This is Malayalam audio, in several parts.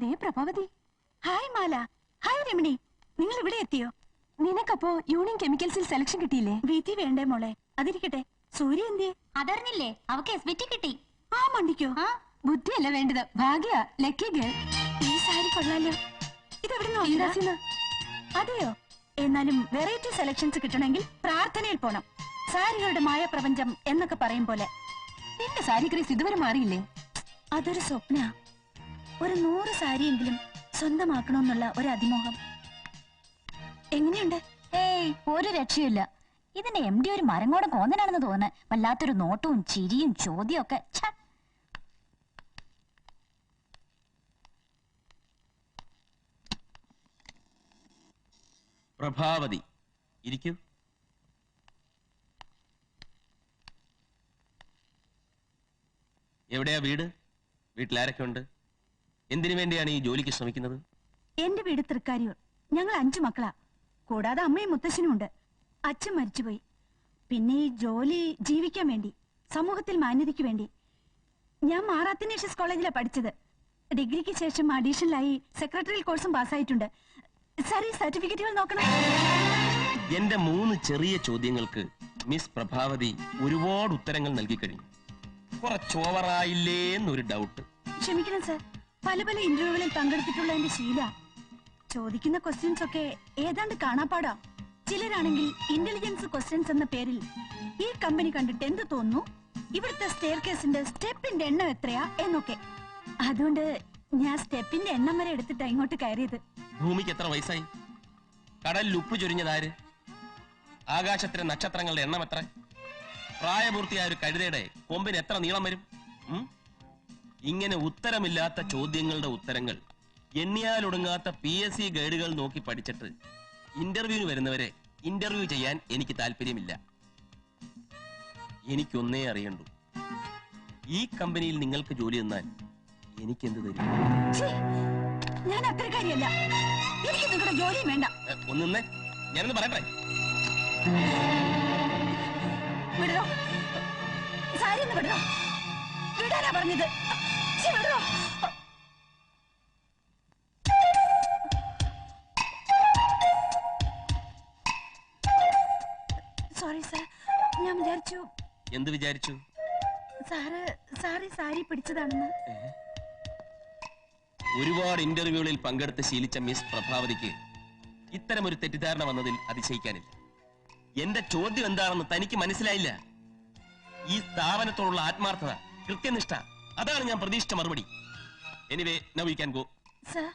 ദേ പ്രഭാവതി. ഹായ് മാല. ഹായ് രമണി. നിങ്ങൾ ഇവിടെ എത്തിയോ? നിനക്കപ്പോ യൂണിയൻ കെമിക്കൽസിൽ സെലക്ഷൻ കിട്ടിയില്ലേ? വീട്ടിൽ വേണ്ടേ മോളെ? അതിരിക്കട്ടെ, സൂര്യ എന്തിയെ? അതറിഞ്ഞില്ലേ? അവക്ക് SBT കിട്ടി. ആ മണ്ടിക്കോ? ബുദ്ധിയല്ല വേണ്ടത്, ഭാഗ്യ. Lucky girl. ഈ സാരി കൊള്ളാലോ. ഇതെവിടുന്ന്? അതെയോ? എന്നാലും വെറൈറ്റി സെലക്ഷൻസ് കിട്ടണമെങ്കിൽ പ്രാർത്ഥനയിൽ പോണം. സാരികളുടെ മായ പ്രപഞ്ചം എന്നൊക്കെ പറയും പോലെ. നിന്റെ സാരി ക്രേസ് ഇതുവരെ മാറിയില്ലേ? അതൊരു സ്വപ്ന. ഒരു 100 സാരിയെങ്കിലും സ്വന്തമാക്കണമെന്നുള്ള ഒരു അതിമോഹം. എങ്ങനെയുണ്ട്? ഏയ്, ഒരു രക്ഷയില്ല. ഇതിന്റെ MD ഒരു മരങ്ങോടെ കോന്നനാണെന്ന് തോന്നുന്നു. വല്ലാത്തൊരു നോട്ടവും ചിരിയും ചോദ്യവും ഒക്കെ. പ്രഭാവതി, ഇരിക്കൂ. എവിടെയാ വീട്? വീട്ടിലാരൊക്കെ ഉണ്ട്? എന്തിനു വേണ്ടിയാണ് ഈ ജോലിക്ക് ശ്രമിക്കുന്നത്? എന്റെ വീട് തൃക്കാരിയൂർ. ഞങ്ങൾ 5 മക്കളാ. കൂടാതെ അമ്മയും മുത്തശ്ശനും ഉണ്ട്. അച്ഛൻ മരിച്ചുപോയി. പിന്നെ ഈ ജോലി ജീവിക്കാൻ വേണ്ടി, സമൂഹത്തിൽ മാന്യതയ്ക്ക് വേണ്ടി. ഞാൻ മാറാത്തനേഷ്യസ് കോളേജിലാണ് പഠിച്ചത്. ഡിഗ്രിക്ക് ശേഷം അഡീഷണലായി സെക്രട്ടറിയൽ കോഴ്സും പാസ്സായിട്ടുണ്ട്. സാർ, ഈ സർട്ടിഫിക്കറ്റുകൾ നോക്കണം. എന്റെ 3 ചെറിയ ചോദ്യങ്ങൾക്ക് മിസ് പ്രഭാവതി ഒരുപാട് ഉത്തരങ്ങൾ നൽകി കഴിഞ്ഞു. കുറച്ചോവറായില്ലേ എന്നൊരു ഡൗട്ട്. ക്ഷമിക്കണം സാർ, പല ഇന്റർവ്യൂകളിൽ പങ്കെടുത്തിട്ടുള്ള എന്റെ ശീല. ചോദിക്കുന്ന ക്വസ്റ്റ്യൻസ് ഒക്കെ ഏതാണ്ട് കാണാപ്പാടാ. ചിലരാണെങ്കിൽ ഇന്റലിജൻസ് ക്വസ്റ്റ്യൻസ് എന്ന പേരിൽ ഈ കമ്പനി കണ്ടിട്ട് എന്ത് തോന്നുന്നു, ഇവിടുത്തെ സ്റ്റെയർ കേസിന്റെ സ്റ്റെപ്പിന്റെ എണ്ണം എത്രയാ എന്നൊക്കെ. അതുകൊണ്ട് ഞാൻ സ്റ്റെപ്പിന്റെ എണ്ണം വരെ എടുത്തിട്ടാ ഇങ്ങോട്ട് കയറിയത്. ഭൂമിക്ക് എത്ര വയസ്സായി? കടലിൽ ഉപ്പ് ചൊരിഞ്ഞതാര്? ആകാശത്തിലെ നക്ഷത്രങ്ങളുടെ എണ്ണം എത്ര? പ്രായപൂർത്തിയായ ഒരു കഴുതയുടെ കൊമ്പിന് എത്ര നീളം വരും? ഇങ്ങനെ ഉത്തരമില്ലാത്ത ചോദ്യങ്ങളുടെ ഉത്തരങ്ങൾ എണ്ണിയാലൊടുങ്ങാത്ത PSC ഗൈഡുകൾ നോക്കി പഠിച്ചിട്ട് ഇന്റർവ്യൂവിന് വരുന്നവരെ ഇന്റർവ്യൂ ചെയ്യാൻ എനിക്ക് താല്പര്യമില്ല. എനിക്കൊന്നേ അറിയണ്ടു, ഈ കമ്പനിയിൽ നിങ്ങൾക്ക് ജോലി തന്നാൽ എനിക്കെന്ത് തരും? ഞാൻ അത്രക്കാരിയല്ല. എനിക്ക് നിങ്ങളുടെ ജോലിയും വേണ്ട. ഒന്നേ, ഞാനൊന്ന് പറയട്ടെ. വിടോ, സാരി ഒന്ന് വിടോ. വിടാനാ പറഞ്ഞത്. വിടോ. സോറി സാർ, ഞാൻ വിചാരിച്ചു. എന്ത് വിചാരിച്ചു? സാരി പിടിച്ചതാണെന്ന്. ഒരുപാട് ഇന്റർവ്യൂകളിൽ പങ്കെടുത്ത് ശീലിച്ച മിസ് പ്രഭാവതിക്ക് ഇത്തരമൊരു തെറ്റിദ്ധാരണ വന്നതിൽ അതിശയിക്കാനില്ല. എന്റെ ചോദ്യം എന്താണെന്ന് തനിക്ക് മനസ്സിലായില്ല. ഈ സ്ഥാപനത്തോടുള്ള ആത്മാർത്ഥത, കൃത്യനിഷ്ഠ, അതാണ് ഞാൻ പ്രതീക്ഷിച്ച മറുപടി. Anyway, now you can go. Sir,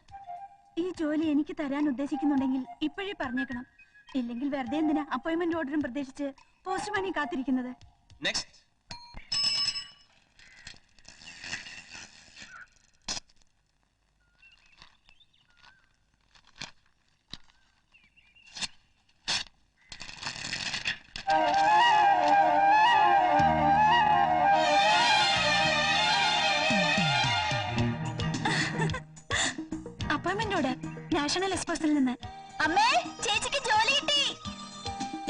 ഈ ജോലി എനിക്ക് തരാൻ ഉദ്ദേശിക്കുന്നുണ്ടെങ്കിൽ ഇപ്പോഴേ പറഞ്ഞേക്കണം. ഇല്ലെങ്കിൽ വെറുതെ എന്തിനാ അപ്പോയിന്റ്മെന്റ് ഓർഡറും പ്രതീക്ഷിച്ച് പോസ്റ്റ്മാനി കാത്തിരിക്കുന്നത്? നെക്സ്റ്റ്. അപ്പോയിന്റ്മെന്റ് ഓർഡർ നാഷണൽ എക്സ്പ്രസിൽ നിന്ന്. അമ്മേ, ചേച്ചിക്ക് ജോലി കിട്ടി.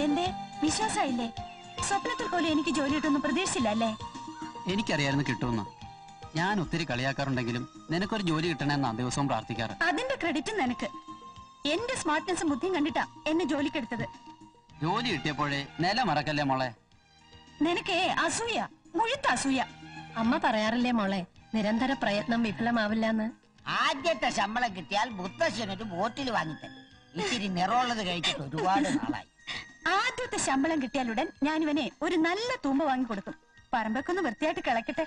എന്തേ, വിശ്വാസമായില്ലേ? സ്വപ്നത്തിൽ പോലും എനിക്ക് ജോലി കിട്ടുമെന്ന് പ്രതീക്ഷിച്ചില്ല അല്ലേ? എനിക്കറിയായിരുന്നു കിട്ടുമെന്ന്. ഞാൻ ഒത്തിരി കളിയാക്കാറുണ്ടെങ്കിലും നിനക്കൊരു ജോലി കിട്ടണമെന്നാ ദിവസവും പ്രാർത്ഥിക്കാറ്. അതിന്റെ ക്രെഡിറ്റ് നിനക്ക്. എന്റെ സ്മാർട്ട്നെസ്സും ബുദ്ധിയും കണ്ടിട്ടാ എന്നെ ജോലിക്കെടുത്തത്. ജോലി കിട്ടിയപ്പോഴേ നില മറക്കല്ലേ മോളെ. നിനക്ക് അസൂയ, മുഴുത്ത അസൂയ. അമ്മ പറയാറില്ലേ മോളെ, നിരന്തര പ്രയത്നം വിഫലമാവില്ലെന്ന്. ആദ്യത്തെ ശമ്പളം കിട്ടിയാൽ മുത്തശ്ശനൊരു ബോട്ടിൽ വാങ്ങിത്തരും. ഇത്തിരി നിറമുള്ളത് കഴിച്ചിട്ട് ഒരുപാട് നാളായി. ആദ്യത്തെ ശമ്പളം കിട്ടിയാലുടൻ ഞാനിവനെ ഒരു നല്ല തൂമ്പ വാങ്ങിക്കൊടുക്കും. പറമ്പൊക്കെ ഒന്ന് വൃത്തിയായിട്ട് കിളക്കട്ടെ.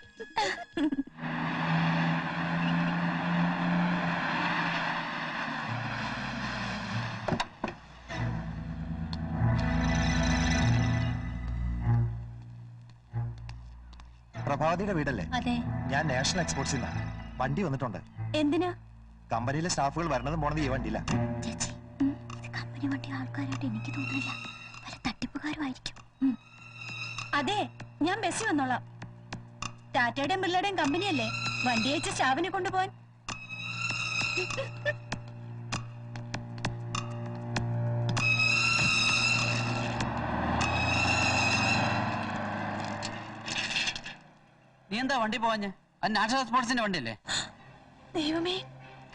പ്രഭാവതിയുടെ വീടല്ലേ? അതെ. ഞാൻ നാഷണൽ എക്സ്പോർട്സിൽ നിന്നാണ്. വണ്ടി വന്നിട്ടുണ്ട്. എന്തിനാ? കമ്പനിയിലെ സ്റ്റാഫുകൾ വരണതും പോണത് ഈ വണ്ടിയില്ല. ചേച്ചി, ഇത് കമ്പനി വണ്ടി ആൾക്കാരായിട്ട് എനിക്ക് തോന്നുന്നില്ല. വല്ല തട്ടിപ്പുകാരുമായിരിക്കും. അതെ, ഞാൻ ബസ്സിൽ വന്നോളാം. ടാറ്റയുടെയും ബിർളയുടെയും കമ്പനിയല്ലേ, വണ്ടി അയച്ച സ്റ്റാഫിനെ കൊണ്ടുപോകാൻ. നീ എന്താ വണ്ടി പോവാഞ്ഞ്? അത് നാഷണൽ സ്പോർട്സിന്റെ വണ്ടിയല്ലേ? ദൈവമേ,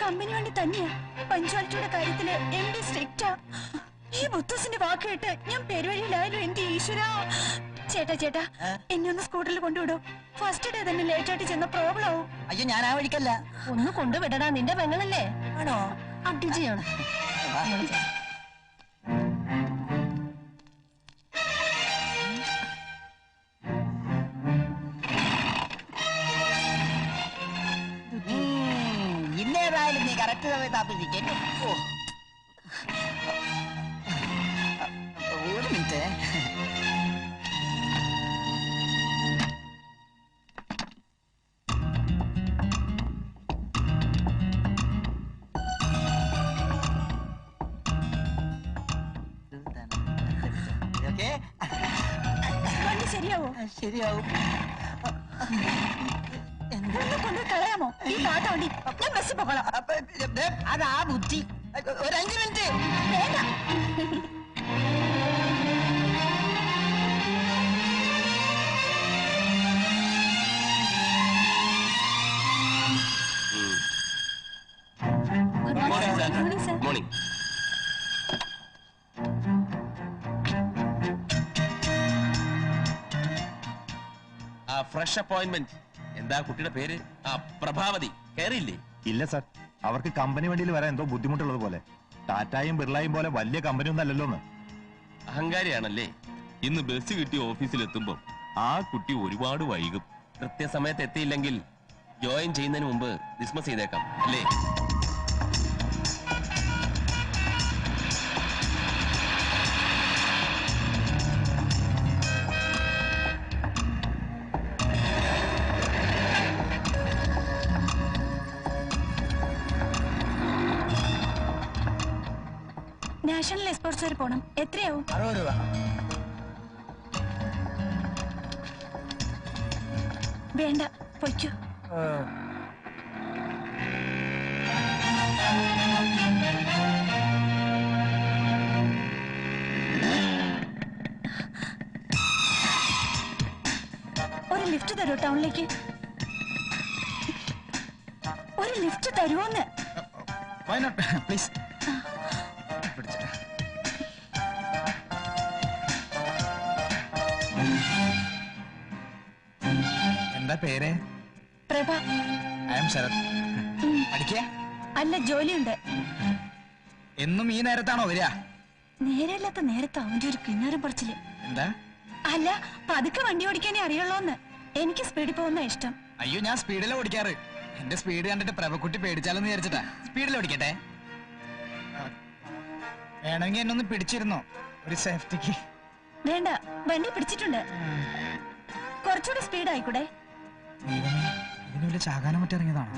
കമ്പനി വണ്ടി തന്നെയാ. പഞ്ച്വാലിറ്റിയുടെ കാര്യത്തില് MD സ്ട്രിക്റ്റാ. ഈ മുത്തൂസിന്റെ വാക്ക് കേട്ട് ഞാൻ പെരുവഴിയിലായാലും എന്റെ ഈശ്വരാ. ചേട്ടാ എന്നെ ഒന്ന് സ്കൂട്ടറിൽ കൊണ്ടുവിടോ. ഫസ്റ്റ് ഡേ തന്നെ ലേറ്റ് ആയിട്ട് ചെന്ന പ്രോബ്ലം ആവും. അയ്യോ ഞാൻ ആ വഴിക്കല്ല. ഒന്ന് കൊണ്ടുവിടടാ, നിന്റെ പെങ്ങളല്ലേ? ആണോ? അടിജിയാണ്. ഇന്നേതായാലും നീ കറക്റ്റ് സമയത്ത് ആപ്പിച്ചിരിക്കും. ഒരു മിനിറ്റ്. വണ്ടി ശരിയാവോ? ശരിയാവും. കൊണ്ട് കളയാമോ ഈ പാട്ട വണ്ടി? ഞാൻ ബസ്സിൽ പോകണം. അതാ ബുദ്ധി. ഒരു 5 മിനിറ്റ് വേണ്ട. Morning sir. Morning. Fresh appointment. എന്താ കുട്ടിയുടെ പേര്? പ്രഭാവതി. കയറിയില്ലേ? ഇല്ല സാർ, അവർക്ക് കമ്പനി വണ്ടിയിൽ വരാൻ എന്തോ ബുദ്ധിമുട്ടുള്ളത് പോലെ. ടാറ്റായും ബിർളയും പോലെ വലിയ കമ്പനി ഒന്നും അല്ലല്ലോ. അഹങ്കാരിയാണല്ലേ? ഇന്ന് ബസ് കിട്ടി ഓഫീസിലെത്തുമ്പോ ആ കുട്ടി ഒരുപാട് വൈകും. കൃത്യസമയത്ത് എത്തിയില്ലെങ്കിൽ ജോയിൻ ചെയ്യുന്നതിന് മുമ്പ് ഡിസ്മസ് ചെയ്തേക്കാം അല്ലേ? നാഷണൽ എക്സ്പോർട്സ് വരെ പോണം. എത്രയാവും? 60 രൂപ. വേണ്ട, പൊയ്ക്കോ. ഒരു ലിഫ്റ്റ് തരൂ ടൗണിലേക്ക്. ഒരു ലിഫ്റ്റ് തരുമോന്ന്? പ്ലീസ്. എന്താ പേര്? പ്രഭ. I am Sharath. പഠിക്കേ? അല്ല, ജോലിയുണ്ട്. എന്നും ഈ നേരത്താണോ വരിക? നേരമില്ലാത്ത നേരത്ത് അവന്റെ ഒരു കിന്നാരം പറിച്ചില്. എന്താ? അല്ല, പതുക്കെ വണ്ടി ഓടിക്കാനേ അറിയുള്ളൂന്ന്. എനിക്ക് സ്പീഡിൽ പോകുന്ന ഇഷ്ടം. അയ്യോ, ഞാൻ സ്പീഡിലെ ഓടിക്കാറ്. എന്റെ സ്പീഡ് കണ്ടിട്ട് പ്രഭക്കുട്ടി പേടിച്ചാലെന്ന് വിചാരിച്ചിട്ടാ സ്പീഡിൽ ഓടിക്കട്ടെ. വേണമെങ്കിൽ എന്നൊന്ന് പിടിച്ചിരുന്നോ ഒരു സേഫ്റ്റിക്ക്? വേണ്ട, വണ്ടി പിടിച്ചിട്ടുണ്ട്. കുറച്ചുകൂടി സ്പീഡ് ആയിക്കൂടെ? ഇതിന് വലിയ ചാകാനം മറ്റിറങ്ങിയതാണോ?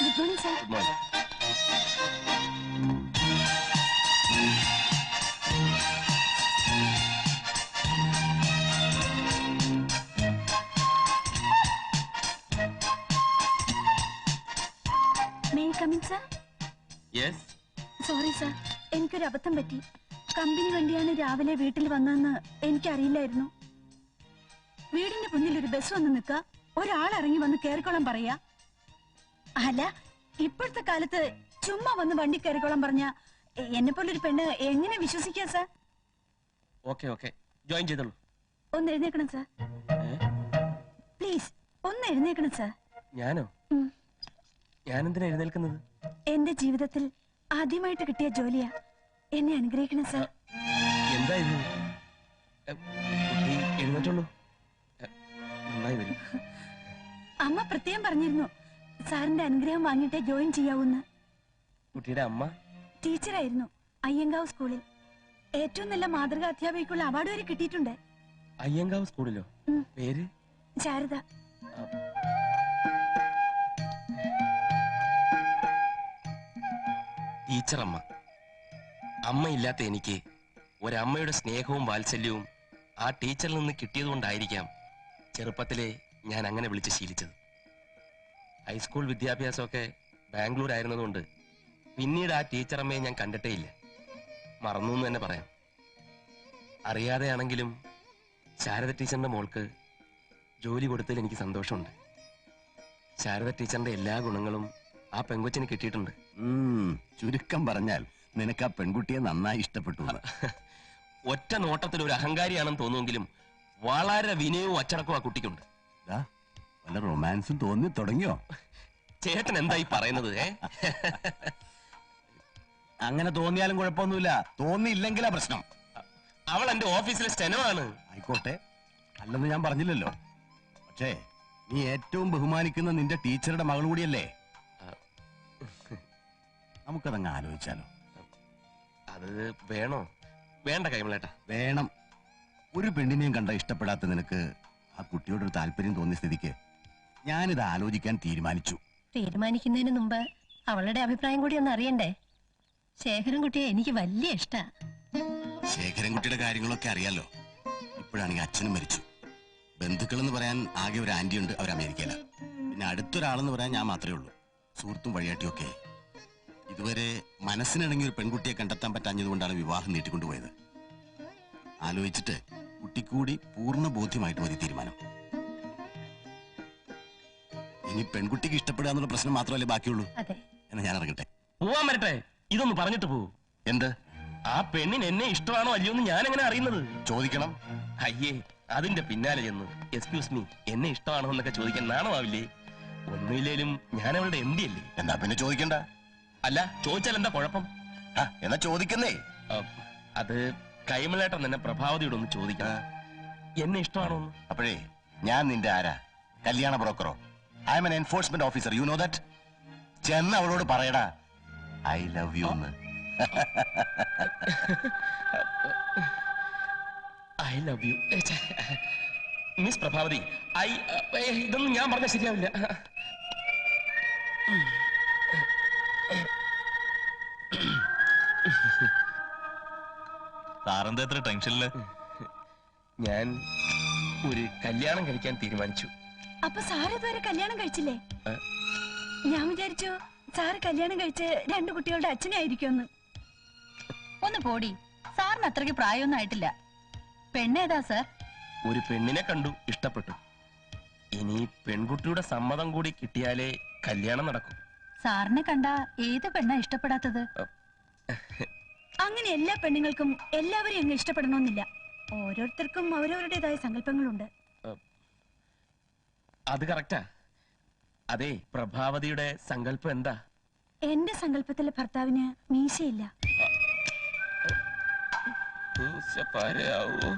Good morning sir. Good morning. May I come in sir? Yes. Sorry sir, എനിക്കൊരു അബദ്ധം പറ്റി. കമ്പനി വണ്ടിയാണ് രാവിലെ വീട്ടിൽ വന്നതെന്ന് എനിക്കറിയില്ലായിരുന്നു. വീടിന്റെ മുന്നിൽ ഒരു ബസ് വന്ന് നിൽക്ക, ഒരാൾ ഇറങ്ങി വന്ന് കയറിക്കോളാൻ പറയാ. അല്ല, ഇപ്പോഴത്തെ കാലത്ത് ചുമ്മാ വന്ന് വണ്ടി കയറിക്കോളാൻ പറഞ്ഞ എന്നെ പോലൊരു പെണ്ണ് എങ്ങനെ വിശ്വസിക്കാ സാർ? ഓക്കെ ഓക്കെ, ജോയിൻ ചെയ്തോളൂ. ഒന്ന് എഴുന്നേക്കണം സാർ, പ്ലീസ്. ഒന്ന് എഴുന്നേക്കണം സാർ. ഞാനോ? ഞാനെന്തിനാ എഴുന്നേൽക്കുന്നത്? എന്റെ ജീവിതത്തിൽ ആദ്യമായിട്ട് കിട്ടിയ ജോലിയാ. എന്നെ അനുഗ്രഹിക്കണം സാർ. എന്താ ഇത്? കുട്ടി എഴുന്നേറ്റുള്ളൂ. നന്നായി വരും. അമ്മ പ്രത്യേകം പറഞ്ഞിരുന്നു സാറിന്റെ അനുഗ്രഹം വാങ്ങിയിട്ടേ ജോയിൻ ചെയ്യാവൂന്ന്. കുട്ടിയുടെ അമ്മ ടീച്ചറായിരുന്നു അയ്യങ്കാവ് സ്കൂളിൽ. ഏറ്റവും നല്ല മാതൃകാ അധ്യാപികയ്ക്കുള്ള അവാർഡ് വരെ കിട്ടിയിട്ടുണ്ട്. അയ്യങ്കാവ് സ്കൂളിലോ? പേര്? ശാരദ. ടീച്ചറമ്മ. അമ്മയില്ലാത്ത എനിക്ക് ഒരമ്മയുടെ സ്നേഹവും വാത്സല്യവും ആ ടീച്ചറിൽ നിന്ന് കിട്ടിയതുകൊണ്ടായിരിക്കാം ചെറുപ്പത്തിലെ ഞാൻ അങ്ങനെ വിളിച്ച് ശീലിച്ചത്. ഹൈസ്കൂൾ വിദ്യാഭ്യാസമൊക്കെ ബാംഗ്ലൂർ ആയിരുന്നതുകൊണ്ട് പിന്നീട് ആ ടീച്ചറമ്മയെ ഞാൻ കണ്ടിട്ടേ ഇല്ല. മറന്നു എന്ന് തന്നെ പറയാം. അറിയാതെയാണെങ്കിലും ശാരദ ടീച്ചറിന്റെ മോൾക്ക് ജോലി കൊടുത്തതിൽ എനിക്ക് സന്തോഷമുണ്ട്. ശാരദ ടീച്ചറിന്റെ എല്ലാ ഗുണങ്ങളും ആ പെങ്കൊച്ചിന് കിട്ടിയിട്ടുണ്ട്. ചുരുക്കം പറഞ്ഞാൽ നിനക്ക് ആ പെൺകുട്ടിയെ നന്നായി ഇഷ്ടപ്പെട്ടു. ഒറ്റ നോട്ടത്തിൽ ഒരു അഹങ്കാരിയാണെന്ന് തോന്നുമെങ്കിലും വളരെ വിനയവും അച്ചടക്കവും ആ കുട്ടിക്കുണ്ട്. വല്ല റൊമാൻസും തോന്നി തുടങ്ങിയോ? ചേട്ടൻ എന്തായി പറയുന്നത്? അങ്ങനെ തോന്നിയാലും കുഴപ്പമൊന്നുമില്ല, തോന്നിയില്ലെങ്കിലാ പ്രശ്നം. അവൾ എന്റെ ഓഫീസിലെ സ്റ്റെനോ ആണ്. ആയിക്കോട്ടെ, അല്ലെന്ന് ഞാൻ പറഞ്ഞില്ലല്ലോ. പക്ഷേ നീ ഏറ്റവും ബഹുമാനിക്കുന്ന നിന്റെ ടീച്ചറുടെ മകൾ കൂടിയല്ലേ? നമുക്കതങ്ങ് ആലോചിച്ചാലോ? അത് വേണോ? വേണ്ട കൈമളേട്ടാ. വേണം. ഒരു പെണ്ണിനെയും കണ്ട ഇഷ്ടപ്പെടാത്ത നിനക്ക് ആ കുട്ടിയോടൊരു താല്പര്യം തോന്നിയ സ്ഥിതിക്ക് ഞാനിത് ആലോചിക്കാൻ തീരുമാനിച്ചു. തീരുമാനിക്കുന്നതിന് മുമ്പ് അവളുടെ അഭിപ്രായം കൂടി ഒന്ന് അറിയണ്ടേ? ശേഖരൻകുട്ടിയെ എനിക്ക് വലിയ ഇഷ്ടാ. ശേഖരൻകുട്ടിയുടെ കാര്യങ്ങളൊക്കെ അറിയാലോ. ഇപ്പോഴാണെങ്കിൽ അച്ഛനും മരിച്ചു. ബന്ധുക്കൾ എന്ന് പറയാൻ ആകെ ഒരു ആന്റി ഉണ്ട്, അവർ അമേരിക്കയില. പിന്നെ അടുത്തൊരാളെന്ന് പറയാൻ ഞാൻ മാത്രമേ ഉള്ളൂ, സുഹൃത്തും വഴിയാട്ടിയൊക്കെ. ഇതുവരെ മനസ്സിനിണങ്ങിയ ഒരു പെൺകുട്ടിയെ കണ്ടെത്താൻ പറ്റാഞ്ഞതുകൊണ്ടാണ് വിവാഹം നീട്ടിക്കൊണ്ടുപോയത്. ആലോചിച്ചിട്ട് കുട്ടിക്കൂടി പൂർണ്ണ ബോധ്യമായിട്ട് മതി തീരുമാനം. ഇനി പെൺകുട്ടിക്ക് ഇഷ്ടപ്പെടുക എന്നുള്ള പ്രശ്നം മാത്രമല്ലേ ബാക്കിയുള്ളൂ. എന്നാ ഞാൻ ഇറങ്ങട്ടെ. പോവാൻ വരട്ടെ. ഇതൊന്ന് പറഞ്ഞിട്ട് പോവൂ. എന്ത്? ആ പെണ്ണിന് എന്നെ ഇഷ്ടമാണോ അല്ലയോ എന്ന് ഞാൻ എങ്ങനെ അറിയുന്നത്? ചോദിക്കണം. അയ്യേ, അതിന്റെ പിന്നാലെ ചെന്ന് എക്സ്ക്യൂസ് മീ എന്നെ ഇഷ്ടമാണോ എന്നൊക്കെ ചോദിക്കാൻ നാണമാവില്ലേ? ഒന്നുമില്ലേലും ഞാൻ അവളുടെ MD അല്ലേ. എന്നാ പിന്നെ ചോദിക്കണ്ട. അല്ല, ചോദിച്ചാൽ എന്താ കുഴപ്പം? എന്നാ ചോദിക്കുന്നേ. അത് കൈമളേട്ടൻ തന്നെ പ്രഭാവതിയോട് ഒന്ന് ചോദിക്കണം, എന്നെ ഇഷ്ടമാണോ എന്ന്. അപ്പോഴേ ഞാൻ നിന്റെ ആരാ? കല്യാണ ബ്രോക്കറോ? I am an enforcement officer, you know that. ചെന്ന് അവളോട് പറയടാ ഐ ലവ് യു എന്ന്. I love you Miss Prabhavathi. ഇതൊന്നും ഞാൻ പറഞ്ഞ ശരിയാവില്ല. സാറെന്താ എത്ര ടെൻഷനില്? ഞാൻ ഒരു കല്യാണം കഴിക്കാൻ തീരുമാനിച്ചു. അപ്പൊ സാർ ഇതുവരെ കല്യാണം കഴിച്ചില്ലേ? ഞാൻ വിചാരിച്ചു സാറ് കല്യാണം കഴിച്ച് 2 കുട്ടികളുടെ അച്ഛനായിരിക്കുമെന്ന്. ഒന്ന് പോടി, സാറിന് അത്രയ്ക്ക് പ്രായമൊന്നും ആയിട്ടില്ല. പെണ്ണേതാ സാർ? ഒരു പെണ്ണിനെ കണ്ടു, ഇഷ്ടപ്പെട്ടു. ഇനി പെൺകുട്ടിയുടെ സമ്മതം കൂടി കിട്ടിയാലേ കല്യാണം നടക്കും. സാറിനെ കണ്ട ഏത് പെണ്ണാ ഇഷ്ടപ്പെടാത്തത്? അങ്ങനെ എല്ലാ പെണ്ണുങ്ങൾക്കും എല്ലാവരെയും അങ്ങ് ഇഷ്ടപ്പെടണമെന്നില്ല. ഓരോരുത്തർക്കും അവരവരുടേതായ സങ്കല്പങ്ങളുണ്ട്. അത് കറക്റ്റാ. അതെ, പ്രഭാവതിയുടെ സങ്കല്പം എന്താ? എന്റെ സങ്കല്പത്തിലെ ഭർത്താവിന് മീശയില്ല. മീശ പാരയാവോ?